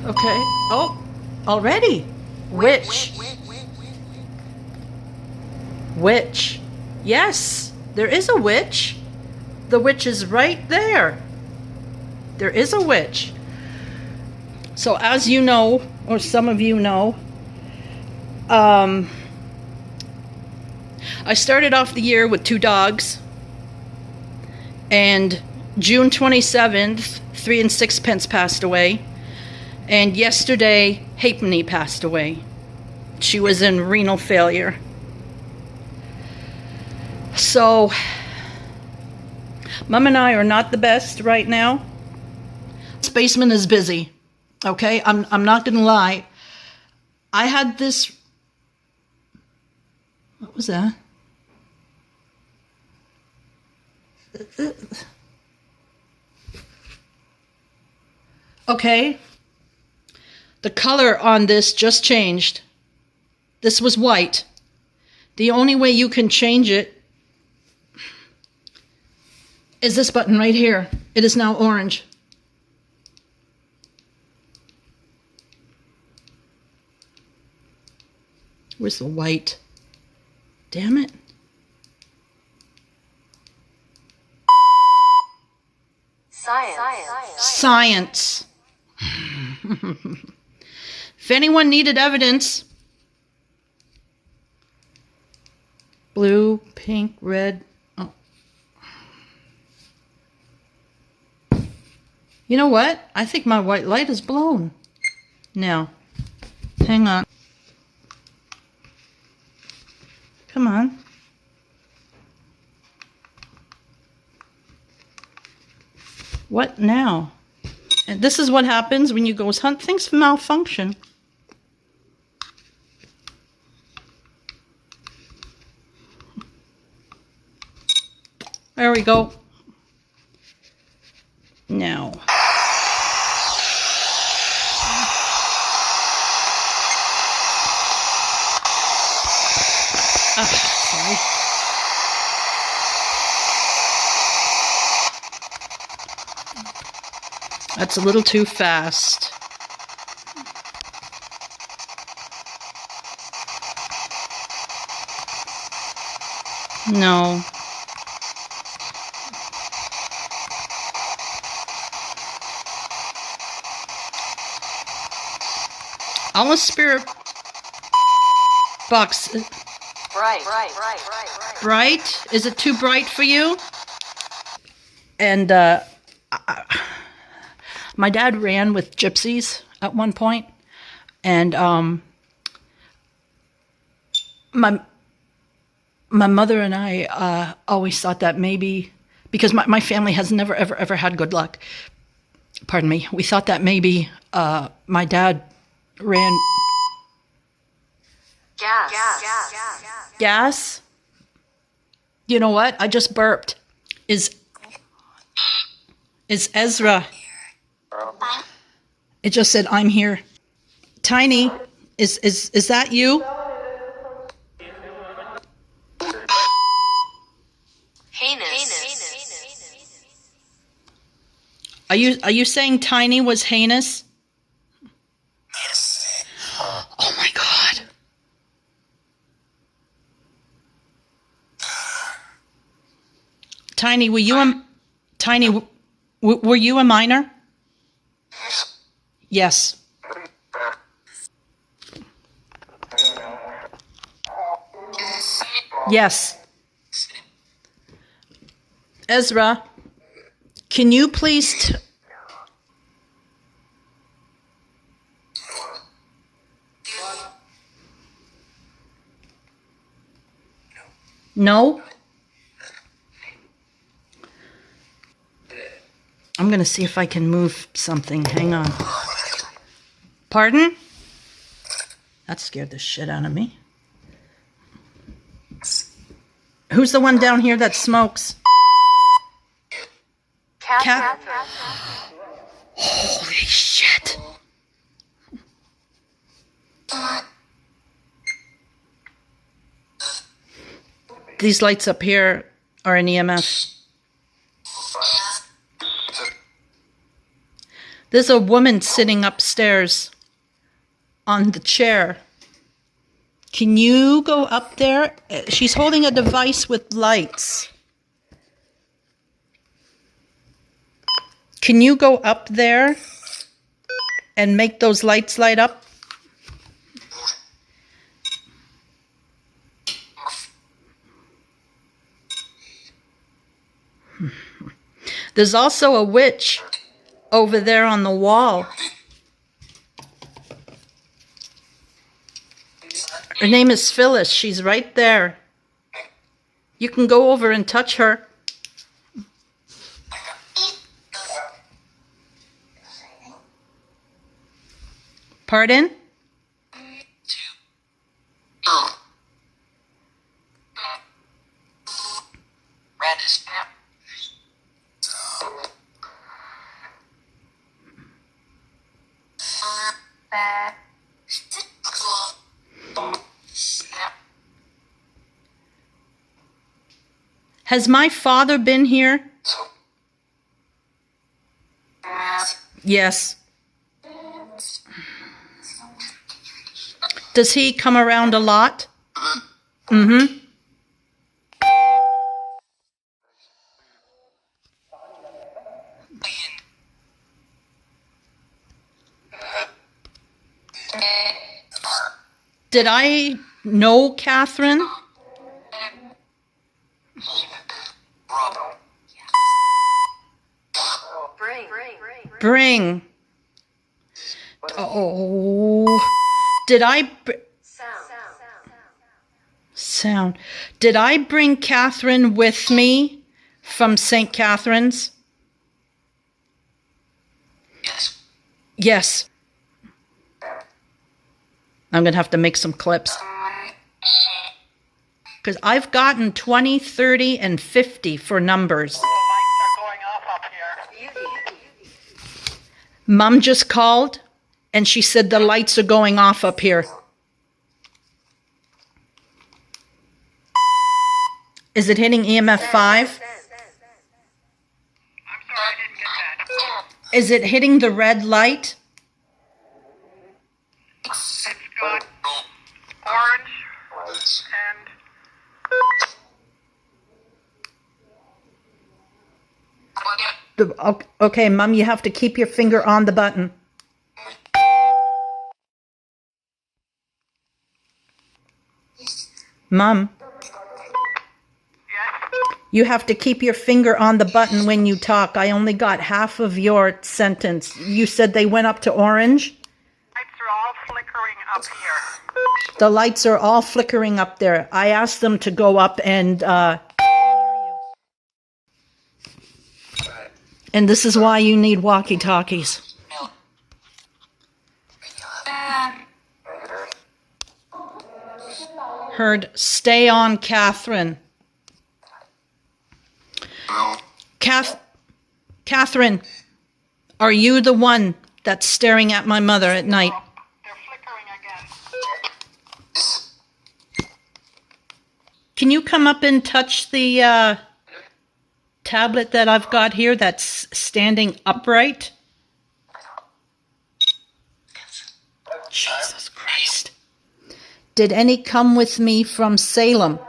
Okay. Oh, already. Witch. Witch. Yes, there is a witch. The witch is right there. There is a witch. So as you know, or some of you know, I started off the year with 2 dogs. And June 27th, 3 and 6 passed away. And yesterday, Halfpenny passed away. She was in renal failure. So, Mom and I are not the best right now. This basement is busy. Okay, I'm not gonna lie. I had this. What was that? Okay. The color on this just changed. This was white. The only way you can change it is this button right here. It is now orange. Where's the white? Damn it. Science. If anyone needed evidence, blue, pink, red. Oh. You know what? I think my white light is blown. Now, hang on. Come on. What now? And this is what happens when you go hunt. Things malfunction. There we go. Now. Sorry. That's a little too fast. No. Almost spirit box. Bright? Is it too bright for you? And my dad ran with gypsies at one point, and my mother and I always thought that maybe, because my family has never ever had good luck. Pardon me. We thought that maybe my dad ran. Gas. You know what? I just burped. Is Ezra? It just said, I'm here. Tiny, is that you? Heinous. Are you saying Tiny was heinous? Yes. Oh my God. Tiny, were you a minor? Yes. Yes. Ezra, can you please No? I'm going to see if I can move something. Hang on. Pardon? That scared the shit out of me. Who's the one down here that smokes? Cat. Holy shit. These lights up here are an EMF. There's a woman sitting upstairs on the chair. Can you go up there? She's holding a device with lights. Can you go up there and make those lights light up? There's also a witch over there on the wall. Her name is Phyllis. She's right there. You can go over and touch her. Pardon? Has my father been here? Yes. Does he come around a lot? Mm-hmm. Did I know Catherine? Bring. Oh. Did I... Sound. Did I bring Catherine with me from St. Catherine's? Yes. I'm going to have to make some clips. Because I've gotten 20, 30, and 50 for numbers. Mom just called, and she said the lights are going off up here. Is it hitting EMF 5? I'm sorry, I didn't get that. Is it hitting the red light? It's got orange and... Okay, Mom, you have to keep your finger on the button. Mom, you have to keep your finger on the button when you talk. I only got half of your sentence. You said they went up to orange? Lights are all flickering up here. The lights are all flickering up there. I asked them to go up and this is why you need walkie-talkies. Heard, stay on, Catherine. Catherine, are you the one that's staring at my mother at night? They're flickering again. Can you come up and touch the tablet that I've got here that's standing upright? Jesus Christ. Did any come with me from Salem?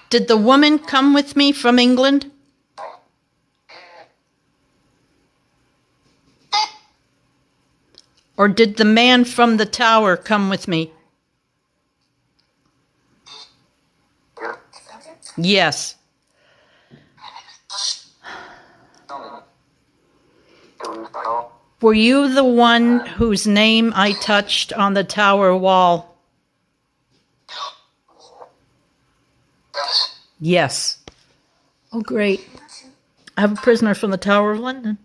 Did the woman come with me from England? Or did the man from the tower come with me? Yes. Were you the one whose name I touched on the tower wall? Yes. Oh, great. I have a prisoner from the Tower of London.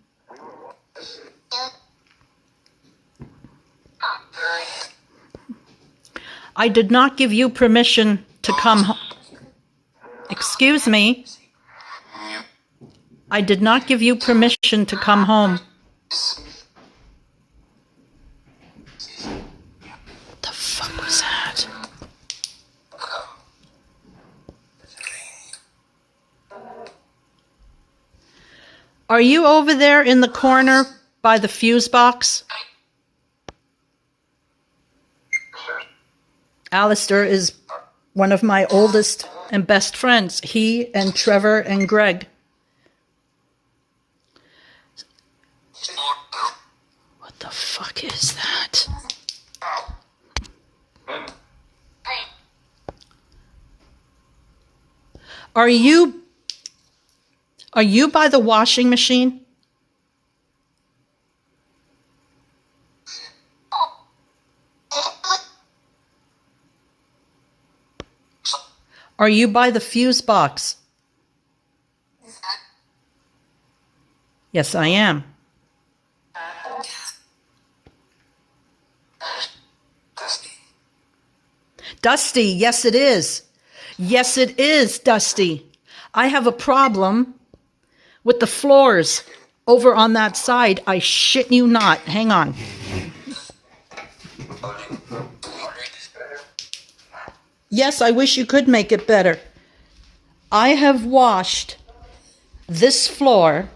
I did not give you permission to come home. Excuse me. I did not give you permission to come home. What the fuck was that? Are you over there in the corner by the fuse box? Alistair is one of my oldest and best friends. He and Trevor and Greg. What the fuck is that? Are you by the washing machine? Are you by the fuse box? Yes, I am. Dusty, yes it is. Yes it is, Dusty. I have a problem with the floors over on that side. I shit you not. Hang on. Yes, I wish you could make it better. I have washed this floor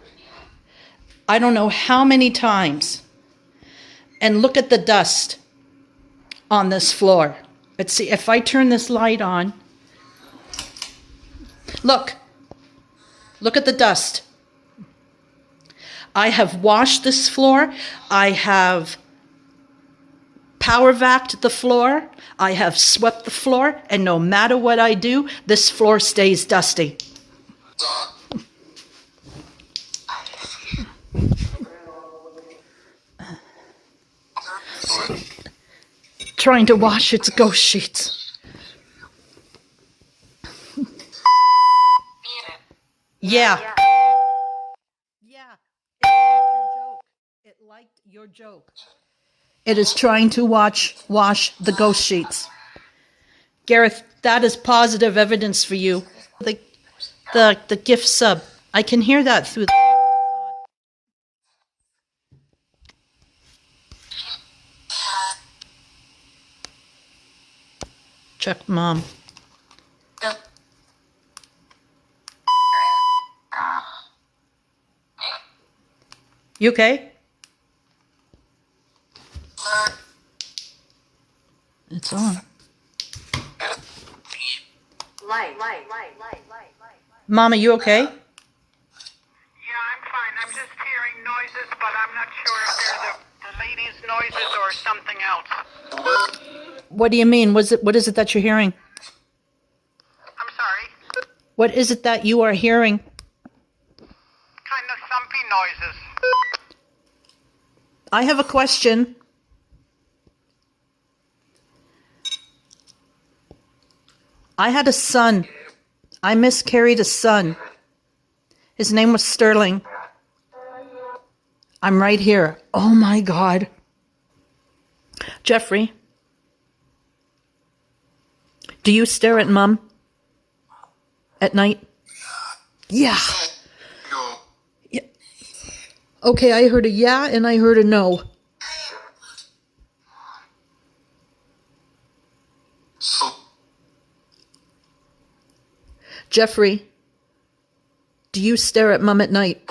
I don't know how many times. And look at the dust on this floor. Let's see, if I turn this light on. Look at the dust. I have washed this floor. I have power vacuumed the floor. I have swept the floor. And no matter what I do, this floor stays dusty. Trying to wash its ghost sheets. Yeah. It liked your joke. It is trying to wash the ghost sheets. Gareth, that is positive evidence for you. The gift sub. I can hear that through the... Check Mom. You okay? It's on. Light. Mama, you okay? Yeah, I'm fine. I'm just hearing noises, but I'm not sure if they're the lady's noises or something else. What do you mean? What is it that you're hearing? I'm sorry. What is it that you are hearing? Kind of thumpy noises. I have a question. I had a son. I miscarried a son. His name was Sterling. I'm right here. Oh my God. Jeffrey, do you stare at Mom at night? Yeah. Yeah. Okay, I heard a yeah and I heard a no. Jeffrey, do you stare at Mom at night?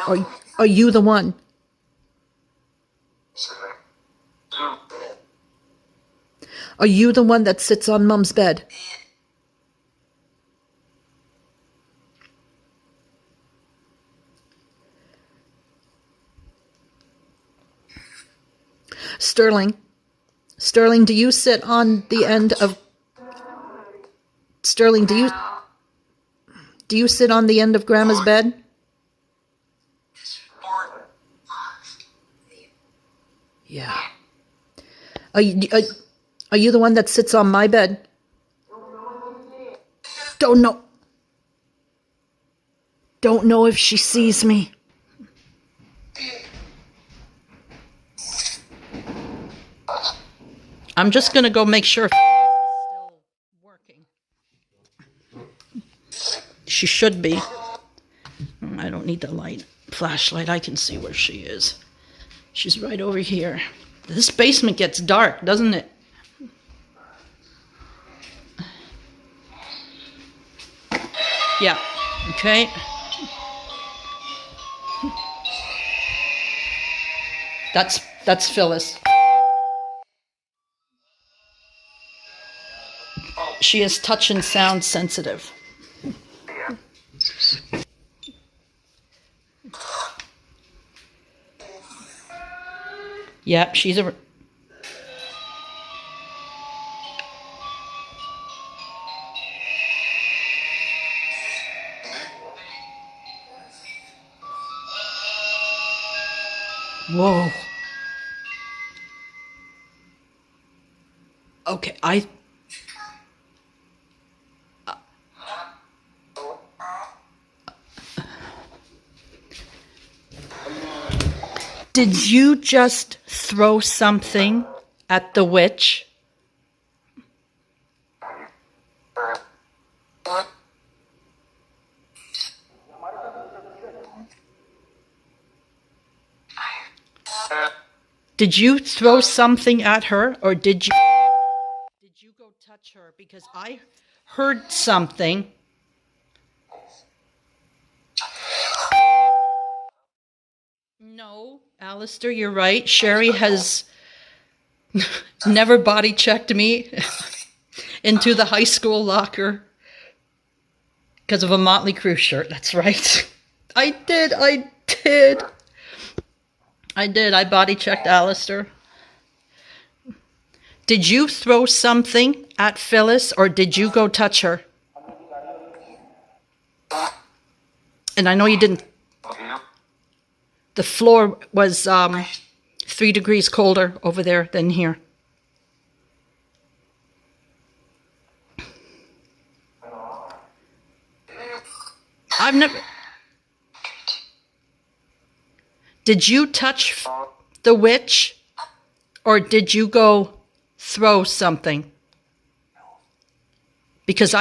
Are you the one? Are you the one that sits on Mom's bed? Sterling, do you sit on the end of... Sterling, do you sit on the end of Grandma's bed? Yeah. Are you the one that sits on my bed? Don't know. Don't know if she sees me. I'm just going to go make sure it's still working. She should be. I don't need the flashlight. I can see where she is. She's right over here. This basement gets dark, doesn't it? Yeah. Okay. That's Phyllis. She is touch and sound sensitive. Yep, she's a... Whoa. Okay, Did you just throw something at the witch? Did you throw something at her, or did you go touch her? Because I heard something. No, Alistair, you're right. Sherry has never body checked me into the high school locker because of a Motley Crue shirt. That's right. I did. I body checked Alistair. Did you throw something at Phyllis, or did you go touch her? And I know you didn't. The floor was 3 degrees colder over there than here. I've never... Did you touch the witch, or did you go throw something? Because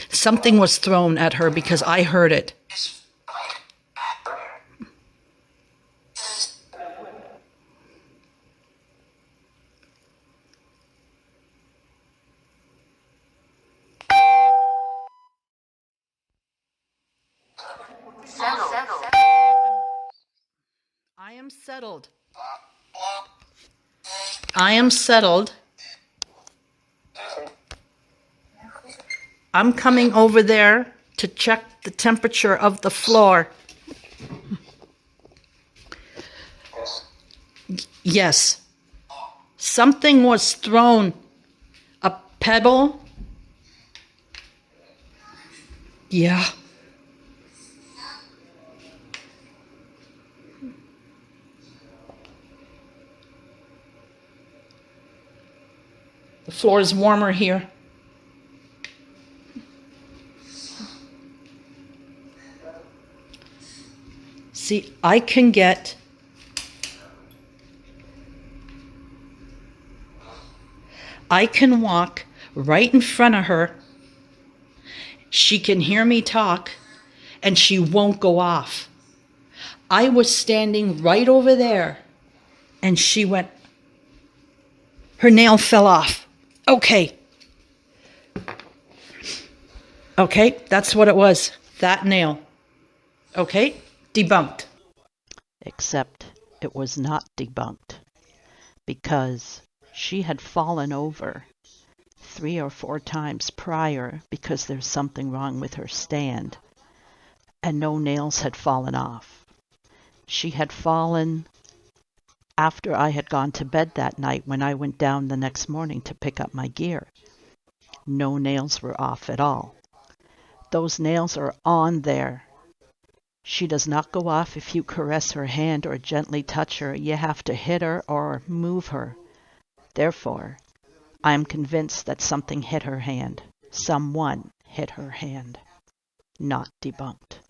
something was thrown at her because I heard it. I am settled. I am settled. I'm coming over there to check the temperature of the floor. Yes. Something was thrown. A pebble. Yeah. The floor is warmer here. See, I can walk right in front of her. She can hear me talk, and she won't go off. I was standing right over there, and she went, her nail fell off. Okay, that's what it was, that nail. Okay, debunked. Except it was not debunked, because she had fallen over 3 or 4 times prior because there's something wrong with her stand, and no nails had fallen off. She had fallen after I had gone to bed that night when I went down the next morning to pick up my gear. No nails were off at all. Those nails are on there. She does not go off if you caress her hand or gently touch her. You have to hit her or move her. Therefore, I am convinced that something hit her hand. Someone hit her hand. Not debunked.